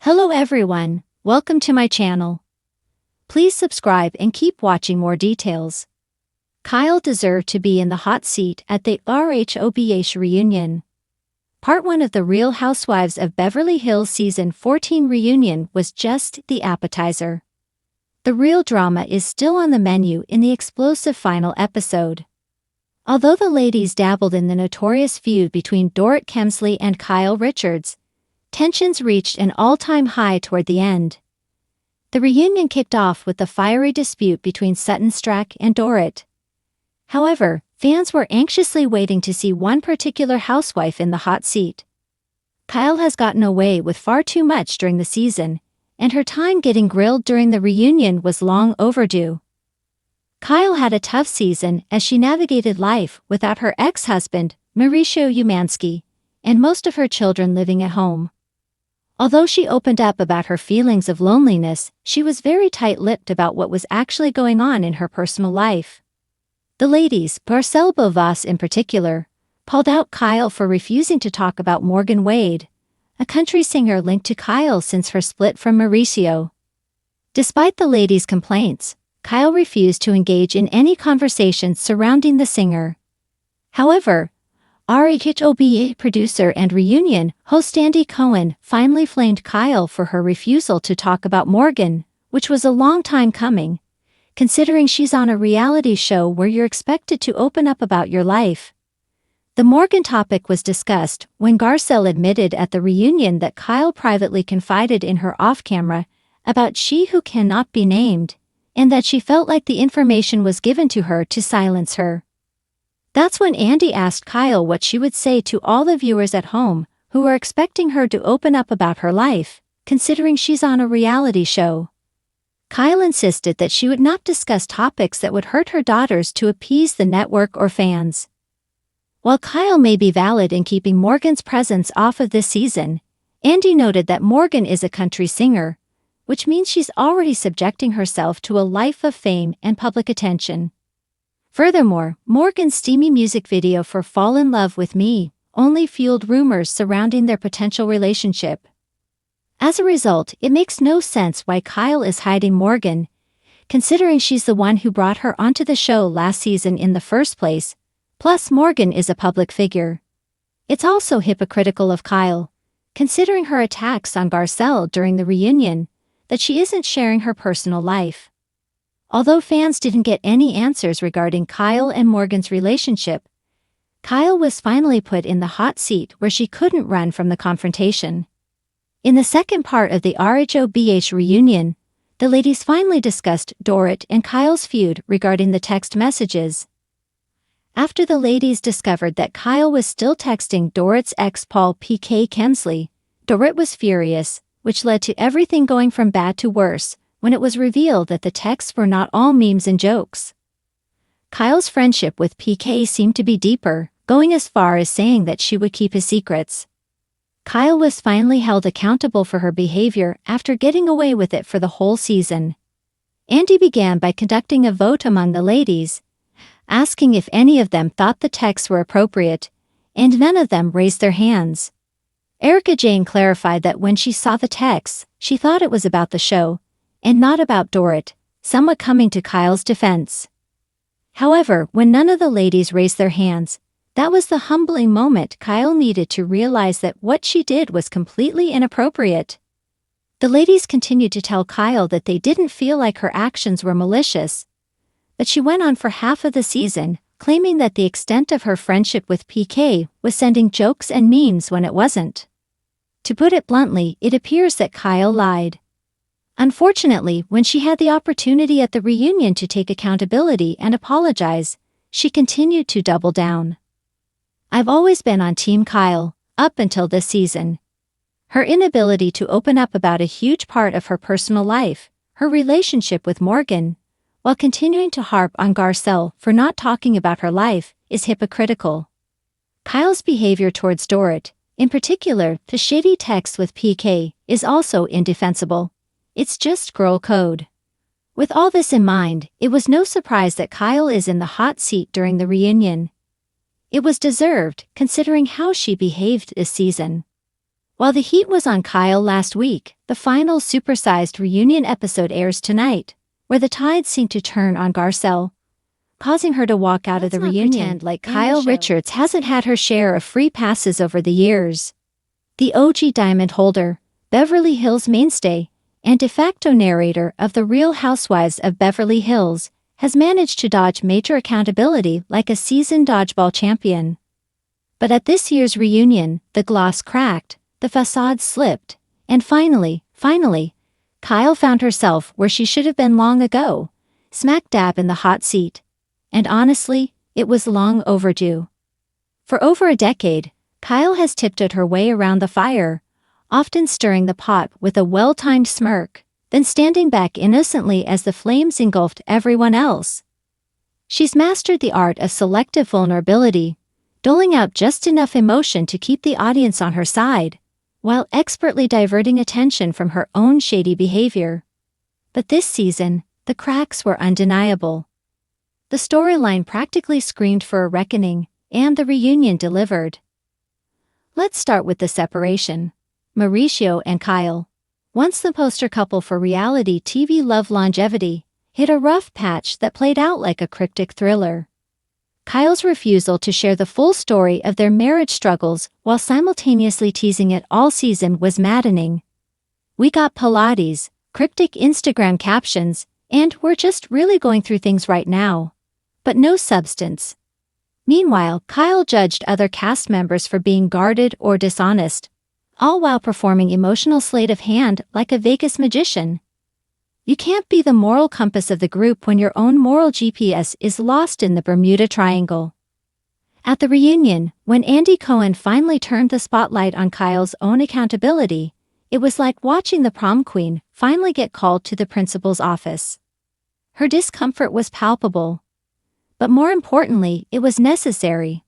Hello everyone, welcome to my channel. Please subscribe and keep watching more details. Kyle deserved to be in the hot seat at the RHOBH reunion. Part 1 of the Real Housewives of Beverly Hills Season 14 reunion was just the appetizer. The real drama is still on the menu in the explosive final episode. Although the ladies dabbled in the notorious feud between Dorit Kemsley and Kyle Richards, tensions reached an all-time high toward the end. The reunion kicked off with the fiery dispute between Sutton Stracke and Dorit. However, fans were anxiously waiting to see one particular housewife in the hot seat. Kyle has gotten away with far too much during the season, and her time getting grilled during the reunion was long overdue. Kyle had a tough season as she navigated life without her ex-husband, Mauricio Umansky, and most of her children living at home. Although she opened up about her feelings of loneliness, she was very tight-lipped about what was actually going on in her personal life. The ladies, Garcelle Beauvais in particular, called out Kyle for refusing to talk about Morgan Wade, a country singer linked to Kyle since her split from Mauricio. Despite the ladies' complaints, Kyle refused to engage in any conversations surrounding the singer. However, RHOBH producer and reunion host Andy Cohen finally flamed Kyle for her refusal to talk about Morgan, which was a long time coming, considering she's on a reality show where you're expected to open up about your life. The Morgan topic was discussed when Garcelle admitted at the reunion that Kyle privately confided in her off-camera about she who cannot be named, and that she felt like the information was given to her to silence her. That's when Andy asked Kyle what she would say to all the viewers at home who are expecting her to open up about her life, considering she's on a reality show. Kyle insisted that she would not discuss topics that would hurt her daughters to appease the network or fans. While Kyle may be valid in keeping Morgan's presence off of this season, Andy noted that Morgan is a country singer, which means she's already subjecting herself to a life of fame and public attention. Furthermore, Morgan's steamy music video for Fall in Love with Me only fueled rumors surrounding their potential relationship. As a result, it makes no sense why Kyle is hiding Morgan, considering she's the one who brought her onto the show last season in the first place, plus Morgan is a public figure. It's also hypocritical of Kyle, considering her attacks on Garcelle during the reunion, that she isn't sharing her personal life. Although fans didn't get any answers regarding Kyle and Morgan's relationship, Kyle was finally put in the hot seat where she couldn't run from the confrontation. In the second part of the RHOBH reunion, the ladies finally discussed Dorit and Kyle's feud regarding the text messages. After the ladies discovered that Kyle was still texting Dorit's ex Paul P.K. Kemsley, Dorit was furious, which led to everything going from bad to worse when it was revealed that the texts were not all memes and jokes. Kyle's friendship with PK seemed to be deeper, going as far as saying that she would keep his secrets. Kyle was finally held accountable for her behavior after getting away with it for the whole season. Andy began by conducting a vote among the ladies, asking if any of them thought the texts were appropriate, and none of them raised their hands. Erica Jane clarified that when she saw the texts, she thought it was about the show, and not about Dorit, somewhat coming to Kyle's defense. However, when none of the ladies raised their hands, that was the humbling moment Kyle needed to realize that what she did was completely inappropriate. The ladies continued to tell Kyle that they didn't feel like her actions were malicious, but she went on for half of the season, claiming that the extent of her friendship with PK was sending jokes and memes when it wasn't. To put it bluntly, it appears that Kyle lied. Unfortunately, when she had the opportunity at the reunion to take accountability and apologize, she continued to double down. I've always been on Team Kyle, up until this season. Her inability to open up about a huge part of her personal life, her relationship with Morgan, while continuing to harp on Garcelle for not talking about her life, is hypocritical. Kyle's behavior towards Dorit, in particular the shady text with PK, is also indefensible. It's just girl code. With all this in mind, it was no surprise that Kyle is in the hot seat during the reunion. It was deserved, considering how she behaved this season. While the heat was on Kyle last week, The final supersized reunion episode airs tonight, where the tides seem to turn on Garcelle, causing her to walk out of the reunion like Kyle Richards hasn't had her share of free passes over the years. The OG diamond holder, Beverly Hills mainstay, and de facto narrator of The Real Housewives of Beverly Hills, has managed to dodge major accountability like a seasoned dodgeball champion. But at this year's reunion, the gloss cracked, the facade slipped, and finally, Kyle found herself where she should have been long ago, smack dab in the hot seat. And honestly, it was long overdue. For over a decade, Kyle has tiptoed her way around the fire, often stirring the pot with a well-timed smirk, then standing back innocently as the flames engulfed everyone else. She's mastered the art of selective vulnerability, doling out just enough emotion to keep the audience on her side, while expertly diverting attention from her own shady behavior. But this season, the cracks were undeniable. The storyline practically screamed for a reckoning, and the reunion delivered. Let's start with the separation. Mauricio and Kyle, once the poster couple for reality TV love longevity, hit a rough patch that played out like a cryptic thriller. Kyle's refusal to share the full story of their marriage struggles while simultaneously teasing it all season was maddening. We got Pilates, cryptic Instagram captions, and we're just really going through things right now. But no substance. Meanwhile, Kyle judged other cast members for being guarded or dishonest, all while performing emotional sleight of hand like a Vegas magician. You can't be the moral compass of the group when your own moral GPS is lost in the Bermuda Triangle. At the reunion, when Andy Cohen finally turned the spotlight on Kyle's own accountability, it was like watching the prom queen finally get called to the principal's office. Her discomfort was palpable. But more importantly, it was necessary.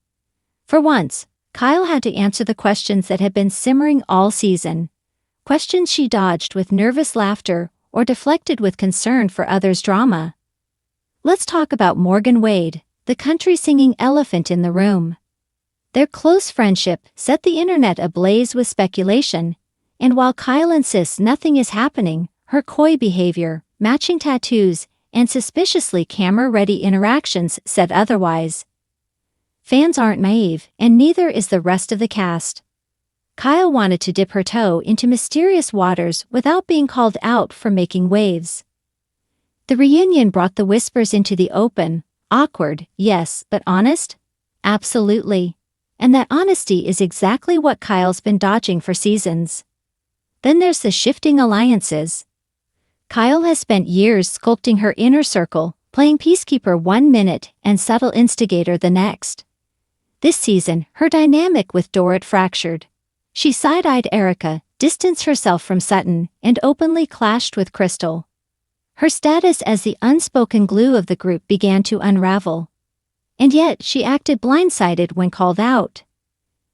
For once, Kyle had to answer the questions that had been simmering all season. Questions she dodged with nervous laughter or deflected with concern for others' drama. Let's talk about Morgan Wade, the country-singing elephant in the room. Their close friendship set the internet ablaze with speculation, and while Kyle insists nothing is happening, her coy behavior, matching tattoos, and suspiciously camera-ready interactions said otherwise. Fans aren't naive, and neither is the rest of the cast. Kyle wanted to dip her toe into mysterious waters without being called out for making waves. The reunion brought the whispers into the open. Awkward, yes, but honest? Absolutely. And that honesty is exactly what Kyle's been dodging for seasons. Then there's the shifting alliances. Kyle has spent years sculpting her inner circle, playing peacekeeper one minute and subtle instigator the next. This season, her dynamic with Dorit fractured. She side-eyed Erica, distanced herself from Sutton, and openly clashed with Crystal. Her status as the unspoken glue of the group began to unravel. And yet she acted blindsided when called out.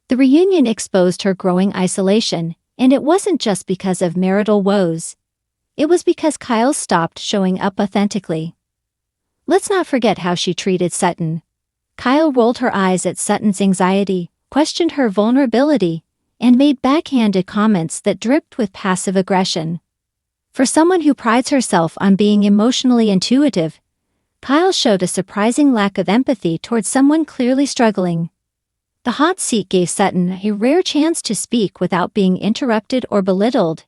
The reunion exposed her growing isolation, and it wasn't just because of marital woes. It was because Kyle stopped showing up authentically. Let's not forget how she treated Sutton. Kyle rolled her eyes at Sutton's anxiety, questioned her vulnerability, and made backhanded comments that dripped with passive aggression. For someone who prides herself on being emotionally intuitive, Kyle showed a surprising lack of empathy towards someone clearly struggling. The hot seat gave Sutton a rare chance to speak without being interrupted or belittled,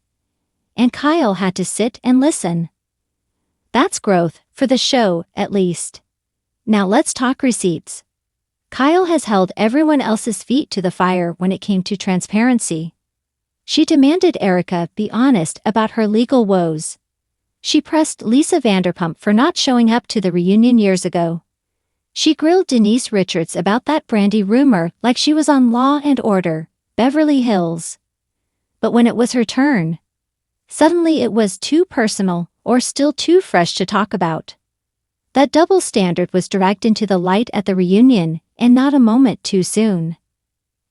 and Kyle had to sit and listen. That's growth, for the show, at least. Now let's talk receipts. Kyle has held everyone else's feet to the fire when it came to transparency. She demanded Erica be honest about her legal woes. She pressed Lisa Vanderpump for not showing up to the reunion years ago. She grilled Denise Richards about that Brandy rumor like she was on Law and Order, Beverly Hills. But when it was her turn, suddenly it was too personal or still too fresh to talk about. That double standard was dragged into the light at the reunion, and not a moment too soon.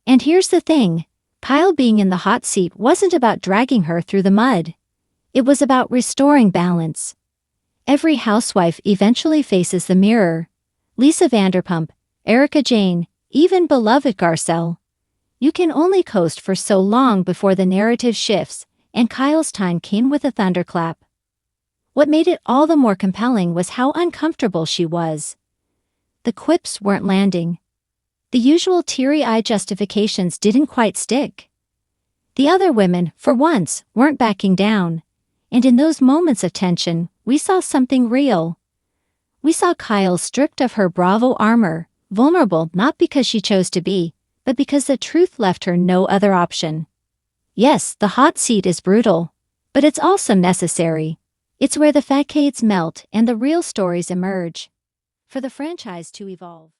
And here's the thing, Kyle being in the hot seat wasn't about dragging her through the mud. It was about restoring balance. Every housewife eventually faces the mirror. Lisa Vanderpump, Erica Jane, even beloved Garcelle. You can only coast for so long before the narrative shifts, and Kyle's time came with a thunderclap. What made it all the more compelling was how uncomfortable she was. The quips weren't landing. The usual teary-eyed justifications didn't quite stick. The other women, for once, weren't backing down. And in those moments of tension, we saw something real. We saw Kyle stripped of her Bravo armor, vulnerable not because she chose to be, but because the truth left her no other option. Yes, the hot seat is brutal, but it's also necessary. It's where the facades melt and the real stories emerge. For the franchise to evolve.